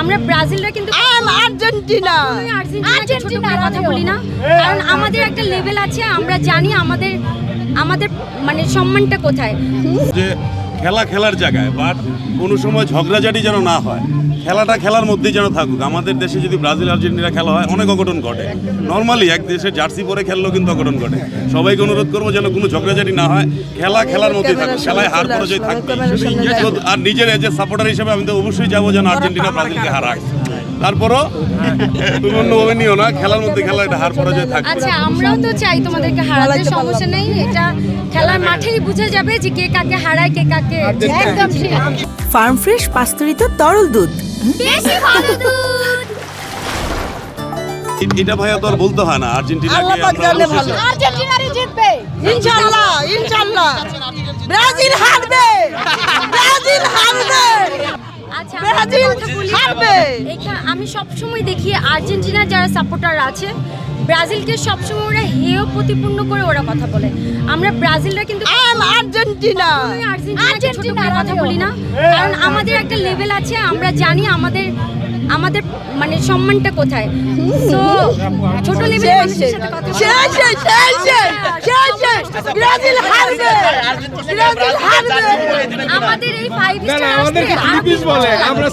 আমরা ব্রাজিলরা কিন্তু Argentina Argentina কথা বলি না, কারণ আমাদের একটা লেভেল আছে, আমরা জানি আমাদের আমাদের মানে সম্মানটা কোথায়। যে খেলা খেলার জায়গায়, বাট কোনো সময় ঝগড়াঝাটি যেন না হয়, খেলাটা খেলার মধ্যেই যেন থাকুক। আমাদের দেশে যদি ব্রাজিল আর্জেন্টিনা খেলা হয় অনেক অঘটন ঘটে, নর্মালি এক দেশের জার্সি পরে খেললেও কিন্তু অঘটন ঘটে। সবাইকে অনুরোধ করবো যেন কোনো ঝগড়াঝাটি না হয়, খেলা খেলার মধ্যেই থাকুক, খেলায় হার পরাজয় থাকবে। আর নিজের এজ এ সাপোর্টার হিসেবে আমি তো অবশ্যই যাবো যেন আর্জেন্টিনা ব্রাজিলকে হারায়। তারপরও তুমি অন্যভাবে নিও না, খেলার মধ্যে খেলা এটা হার পরাজয় থাকবে। আচ্ছা, আমরাও তো চাই তোমাদেরকে হারাতে, সমস্যা নেই, এটা খেলার মাঠেই বুঝে যাবে যে কে কাকে হারায় কে কাকে। একদম ঠিক। ফার্ম ফ্রেশ পাস্তুরিত তরল দুধ, বেশি ভালো দুধ। এটা ভাইয়া তো আর বলতে হয় না, আর্জেন্টিনাকে আমরা অবশ্যই আর্জেন্টিনারই জিতবে ইনশাআল্লাহ ইনশাআল্লাহ। ব্রাজিল হারবে, ব্রাজিল হারবে, আচ্ছা, ব্রাজিল হারবে। আমি সবসময় দেখি আর্জেন্টিনার যারা সাপোর্টার আছে ব্রাজিলকে সবসময় ওরা হেয় প্রতিপূর্ণ করে ওরা কথা বলে। আমরা ব্রাজিলরা কিন্তু আর্জেন্টিনা আর্জেন্টিনা কথা বলি না, কারণ আমাদের একটা লেভেল আছে, আমরা জানি আমাদের আমাদের মানে সম্মানটা কোথায়। তো ছোট লেভেলের মানুষের সাথে কথা ব্রাজিল হারবে, ব্রাজিল হারবে। আমাদের এই 5 স্টার